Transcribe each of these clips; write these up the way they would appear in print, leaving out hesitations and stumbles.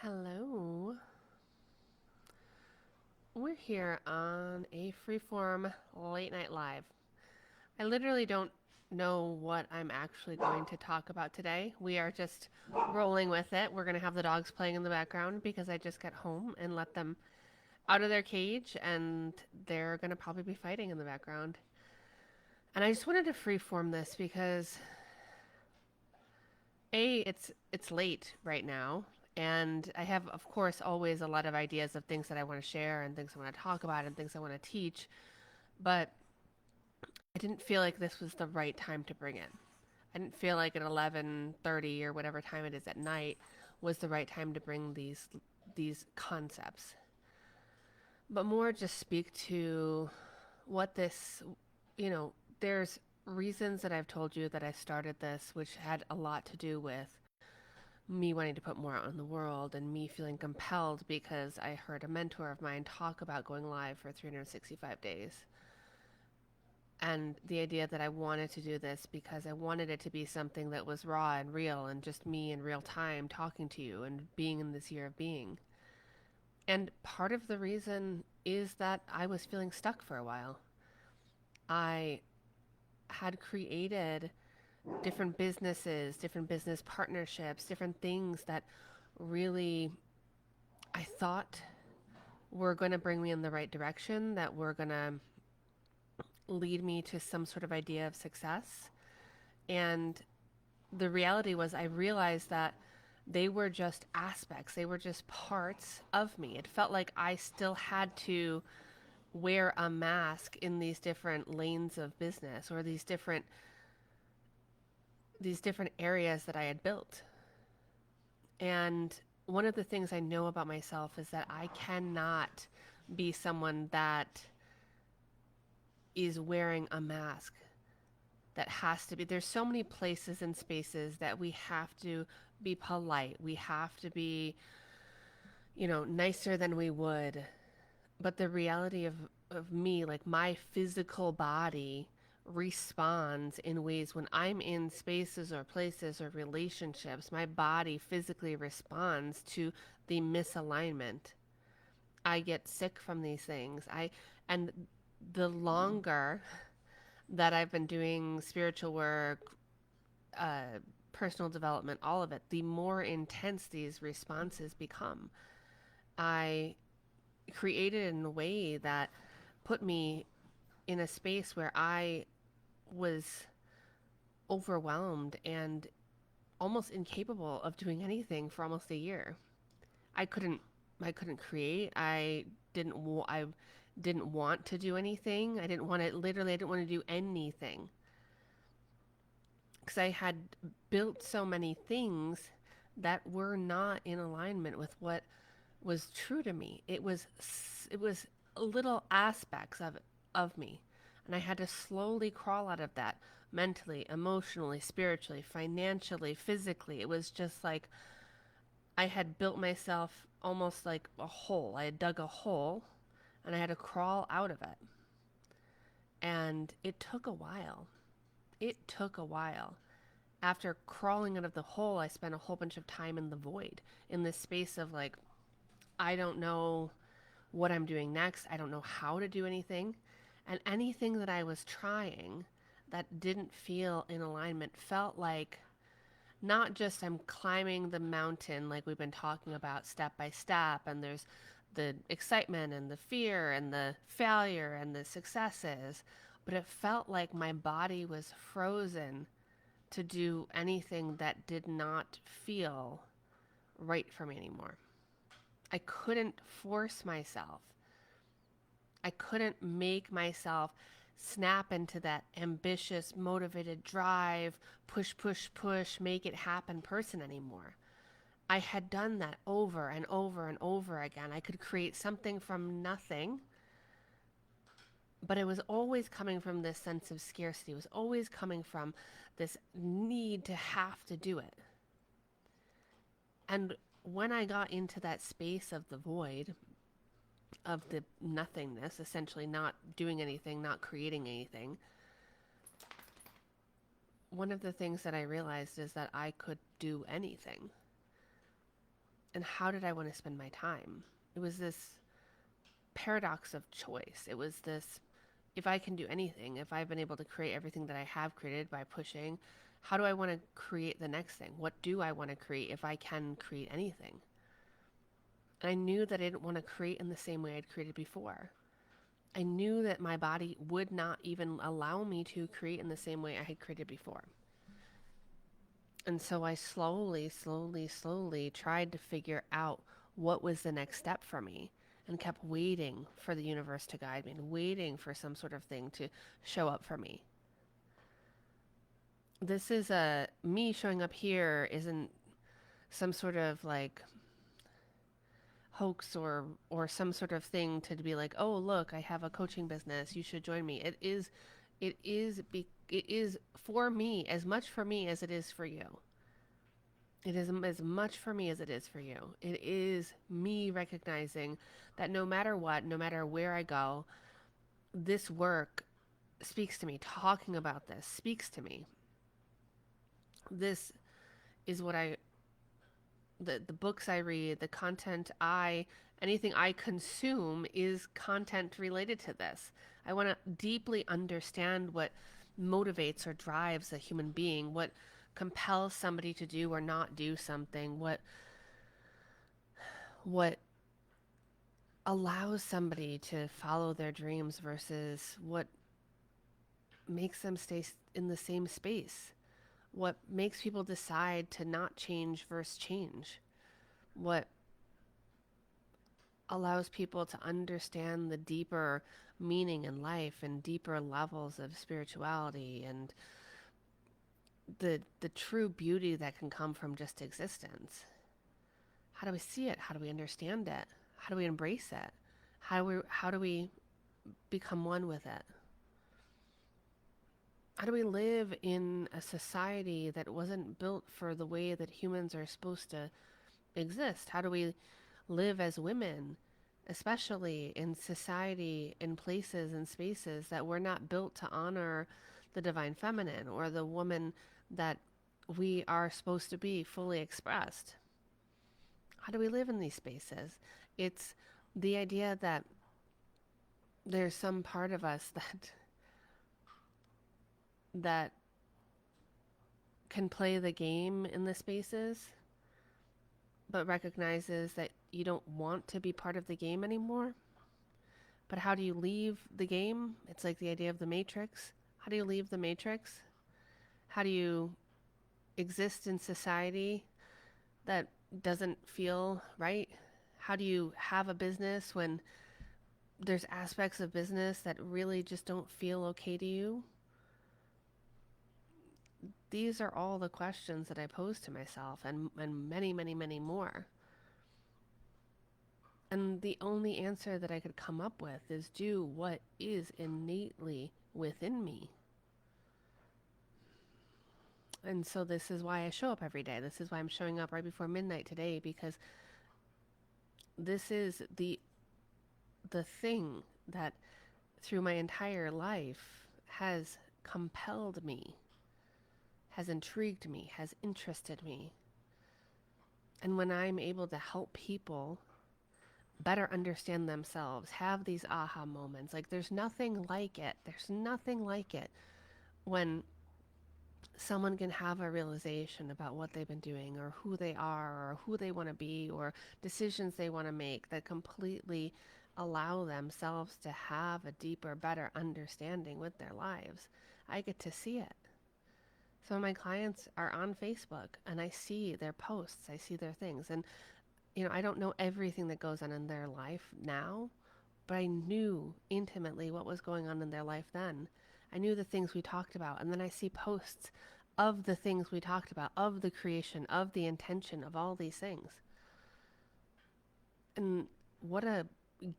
Hello. We're here on a freeform late night live. I literally don't know what I'm actually going to talk about today. We are just rolling with it. We're going to have the dogs playing in the background because I just got home and let them out of their cage and they're going to probably be fighting in the background. And I just wanted to freeform this because it's late right now, and I have, of course, always a lot of ideas of things that I want to share and things I want to talk about and things I want to teach, but I didn't feel like this was the right time to bring it. I didn't feel like at 11:30 or whatever time it is at night was the right time to bring these concepts. But more just speak to what this, you know, there's reasons that I've told you that I started this, which had a lot to do with me wanting to put more out in the world and me feeling compelled because I heard a mentor of mine talk about going live for 365 days. And the idea that I wanted to do this because I wanted it to be something that was raw and real and just me in real time talking to you and being in this year of being. And part of the reason is that I was feeling stuck for a while. I had created different businesses, different business partnerships, different things that really I thought were going to bring me in the right direction, that were going to lead me to some sort of idea of success. And the reality was, I realized that they were just aspects, they were just parts of me. It felt like I still had to wear a mask in these different lanes of business or these different areas that I had built. And one of the things I know about myself is that I cannot be someone that is wearing a mask. That has to be, there's so many places and spaces that we have to be polite, we have to be, nicer than we would. But the reality of me, like my physical body responds in ways when I'm in spaces or places or relationships, my body physically responds to the misalignment. I get sick from these things. And the longer that I've been doing spiritual work, uh, personal development, all of it, the more intense these responses become. I created it in a way that put me in a space where I was overwhelmed and almost incapable of doing anything for almost a year. I couldn't I couldn't create. I didn't want to do anything. I didn't want to do anything because I had built so many things that were not in alignment with what was true to me. It was little aspects of me, and I had to slowly crawl out of that mentally, emotionally, spiritually, financially, physically. It was just like I had built myself almost like a hole. I had dug a hole and I had to crawl out of it. And it took a while. It took a while. After crawling out of the hole, I spent a whole bunch of time in the void, in this space of like, I don't know what I'm doing next. I don't know how to do anything. And anything that I was trying that didn't feel in alignment felt like not just I'm climbing the mountain like we've been talking about step by step, and there's the excitement and the fear and the failure and the successes, but it felt like my body was frozen to do anything that did not feel right for me anymore. I couldn't force myself. I couldn't make myself snap into that ambitious, motivated drive, push, push, push, make it happen person anymore. I had done that over and over and over again. I could create something from nothing, but it was always coming from this sense of scarcity. It was always coming from this need to have to do it. And when I got into that space of the void, of the nothingness, essentially not doing anything, not creating anything, one of the things that I realized is that I could do anything. And how did I want to spend my time? It was this paradox of choice. It was this, if I can do anything, if I've been able to create everything that I have created by pushing, how do I want to create the next thing? What do I want to create if I can create anything? And I knew that I didn't want to create in the same way I'd created before. I knew that my body would not even allow me to create in the same way I had created before. And so I slowly tried to figure out what was the next step for me and kept waiting for the universe to guide me and waiting for some sort of thing to show up for me. This is me showing up here isn't some sort of like hoax or some sort of thing to be like, "Oh, look, I have a coaching business. You should join me." It is for me, as much for me as it is for you. It is as much for me as it is for you. It is me recognizing that no matter what, no matter where I go, this work speaks to me. Talking about this speaks to me. This is what the books I read, the content anything I consume is content related to this. I want to deeply understand what motivates or drives a human being, what compels somebody to do or not do something, what allows somebody to follow their dreams versus what makes them stay in the same space, what makes people decide to not change versus change, what allows people to understand the deeper meaning in life and deeper levels of spirituality and the true beauty that can come from just existence. How do we see it? How do we understand it? How do we embrace it? How do we become one with it? How do we live in a society that wasn't built for the way that humans are supposed to exist? How do we live as women, especially in society, in places and spaces that were not built to honor the divine feminine or the woman that we are supposed to be fully expressed? How do we live in these spaces? It's the idea that there's some part of us that can play the game in the spaces, but recognizes that you don't want to be part of the game anymore. But how do you leave the game? It's like the idea of the Matrix. How do you leave the Matrix? How do you exist in society that doesn't feel right? How do you have a business when there's aspects of business that really just don't feel okay to you? These are all the questions that I pose to myself and many more. And the only answer that I could come up with is do what is innately within me. And so this is why I show up every day. This is why I'm showing up right before midnight today, because this is the thing that through my entire life has compelled me, has intrigued me, has interested me. And when I'm able to help people better understand themselves, have these aha moments, like there's nothing like it. There's nothing like it when someone can have a realization about what they've been doing or who they are or who they want to be or decisions they want to make that completely allow themselves to have a deeper, better understanding with their lives. I get to see it. Some of my clients are on Facebook and I see their posts, I see their things. And, I don't know everything that goes on in their life now, but I knew intimately what was going on in their life then. I knew the things we talked about. And then I see posts of the things we talked about, of the creation, of the intention of all these things. And what a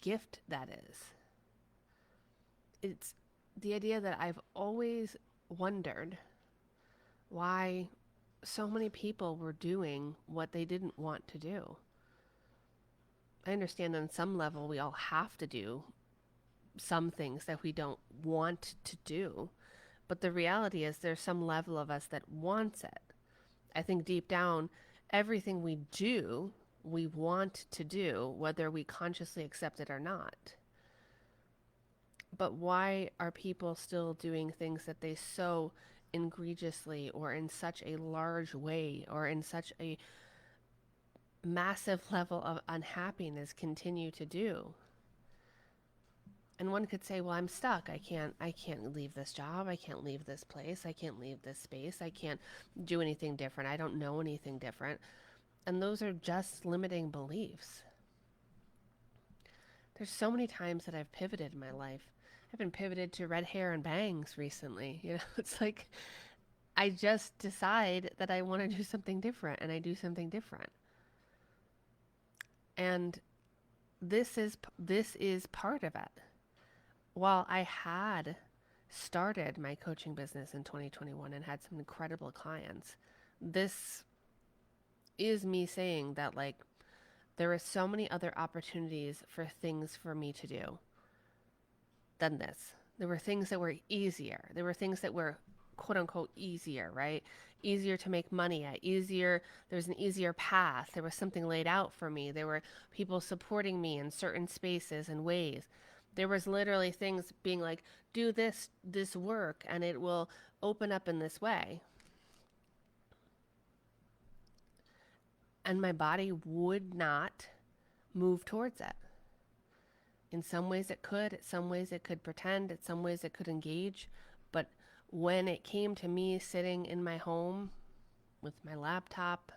gift that is. It's the idea that I've always wondered why so many people were doing what they didn't want to do. I understand on some level we all have to do some things that we don't want to do. But the reality is there's some level of us that wants it. I think deep down, everything we do we want to do, whether we consciously accept it or not. But why are people still doing things that they so egregiously or in such a large way or in such a massive level of unhappiness continue to do? And one could say, well, I'm stuck. I can't leave this job. I can't leave this place. I can't leave this space. I can't do anything different. I don't know anything different. And those are just limiting beliefs. There's so many times that I've pivoted in my life. I've been pivoted to red hair and bangs recently. It's like I just decide that I want to do something different and I do something different. And this is part of it. While I had started my coaching business in 2021 and had some incredible clients, this is me saying that like there are so many other opportunities for things for me to do than this. There were things that were easier. There were things that were quote unquote easier, right? Easier to make money at, easier, there's an easier path. There was something laid out for me. There were people supporting me in certain spaces and ways. There was literally things being like, do this work and it will open up in this way. And my body would not move towards it. In some ways it could, in some ways it could pretend, in some ways it could engage. But when it came to me sitting in my home with my laptop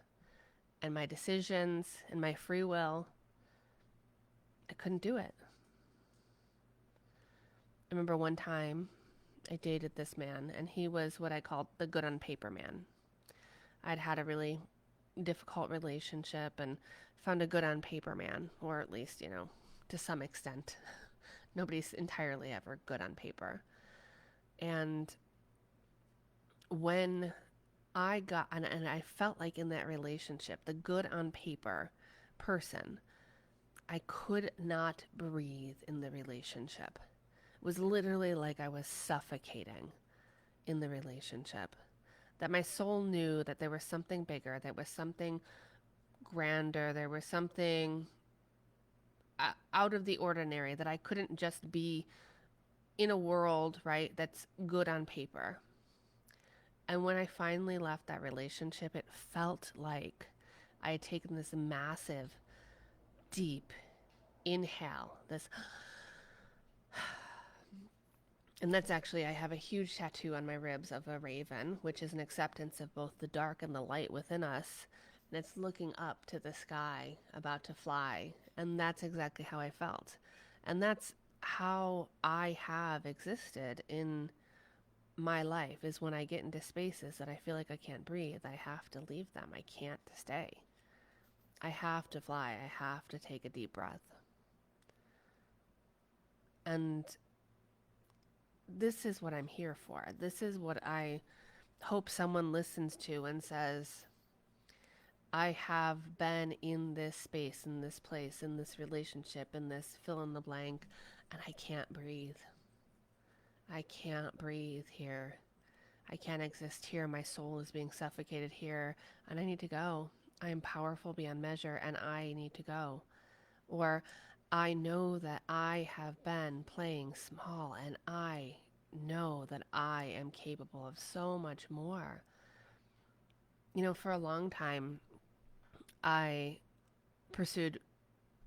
and my decisions and my free will, I couldn't do it. I remember one time I dated this man, and he was what I called the good on paper man. I'd had a really difficult relationship and found a good on paper man, or at least, to some extent. Nobody's entirely ever good on paper. And when I got, and I felt like in that relationship, the good on paper person, I could not breathe in the relationship. It was literally like I was suffocating in the relationship. That my soul knew that there was something bigger, there was something grander, there was something out of the ordinary, that I couldn't just be in a world, right, that's good on paper. And when I finally left that relationship, it felt like I had taken this massive, deep inhale, this and that's actually, I have a huge tattoo on my ribs of a raven, which is an acceptance of both the dark and the light within us. And it's looking up to the sky, about to fly. And that's exactly how I felt. And that's how I have existed in my life, is when I get into spaces that I feel like I can't breathe, I have to leave them. I can't stay. I have to fly. I have to take a deep breath. And this is what I'm here for. This is what I hope someone listens to and says, I have been in this space, in this place, in this relationship, in this fill in the blank, and I can't breathe. I can't breathe here. I can't exist here. My soul is being suffocated here, and I need to go. I am powerful beyond measure, and I need to go. Or I know that I have been playing small, and I know that I am capable of so much more. For a long time, I pursued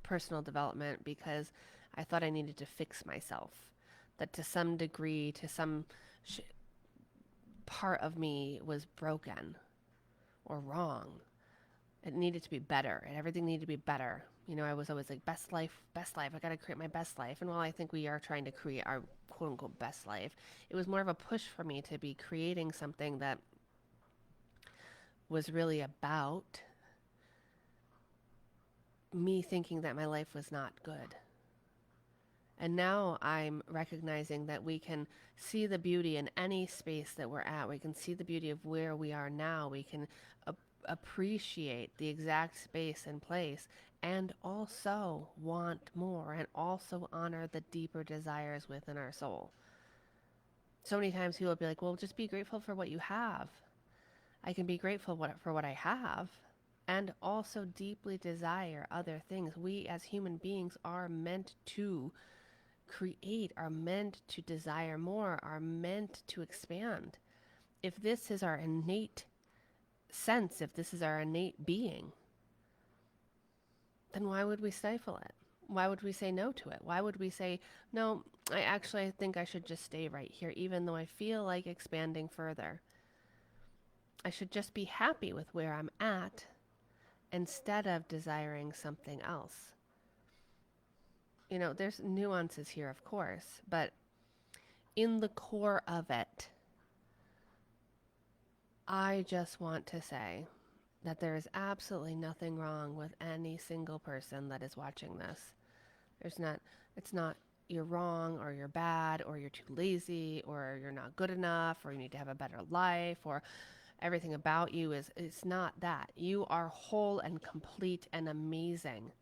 personal development because I thought I needed to fix myself. That to some degree, to some part of me was broken or wrong. It needed to be better, and everything needed to be better. I was always like, best life. I got to create my best life. And while I think we are trying to create our quote unquote best life, it was more of a push for me to be creating something that was really about me thinking that my life was not good. And now I'm recognizing that we can see the beauty in any space that we're at. We can see the beauty of where we are now. We can appreciate the exact space and place, and also want more, and also honor the deeper desires within our soul. So many times people will be like, well, just be grateful for what you have. I can be grateful for what I have, and also deeply desire other things. We as human beings are meant to create, are meant to desire more, are meant to expand. If this is our innate sense, if this is our innate being, then why would we stifle it? Why would we say no to it? Why would we say, no, I think I should just stay right here, even though I feel like expanding further? I should just be happy with where I'm at instead of desiring something else. There's nuances here, of course, but in the core of it, I just want to say that there is absolutely nothing wrong with any single person that is watching this. It's not you're wrong or you're bad or you're too lazy or you're not good enough or you need to have a better life or everything about you it's not that. You are whole and complete and amazing.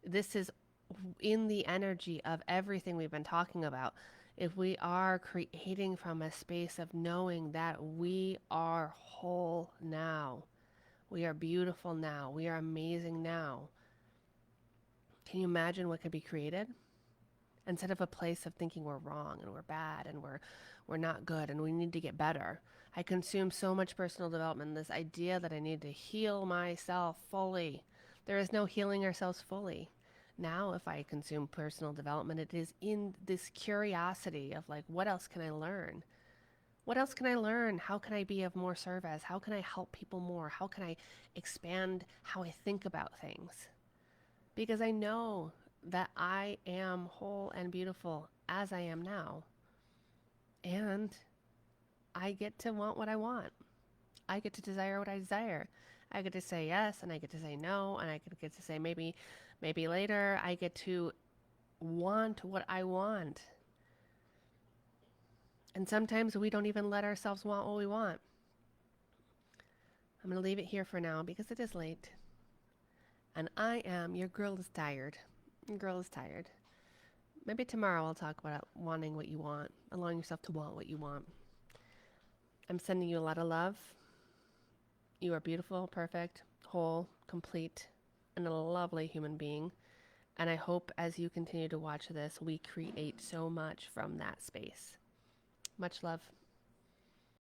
This is in the energy of everything we've been talking about. If we are creating from a space of knowing that we are whole now, we are beautiful now, we are amazing now, can you imagine what could be created? Instead of a place of thinking we're wrong and we're bad and we're not good and we need to get better. I consume so much personal development, this idea that I need to heal myself fully. There is no healing ourselves fully. Now, if I consume personal development, it is in this curiosity of like, what else can I learn? What else can I learn? How can I be of more service? How can I help people more? How can I expand how I think about things? Because I know that I am whole and beautiful as I am now. And I get to want what I want. I get to desire what I desire. I get to say yes and I get to say no and I get to say maybe later. I get to want what I want. And sometimes we don't even let ourselves want what we want. I'm going to leave it here for now because it is late. And your girl is tired. Your girl is tired. Maybe tomorrow I'll talk about wanting what you want, allowing yourself to want what you want. I'm sending you a lot of love. You are beautiful, perfect, whole, complete, and a lovely human being. And I hope as you continue to watch this, we create so much from that space. Much love.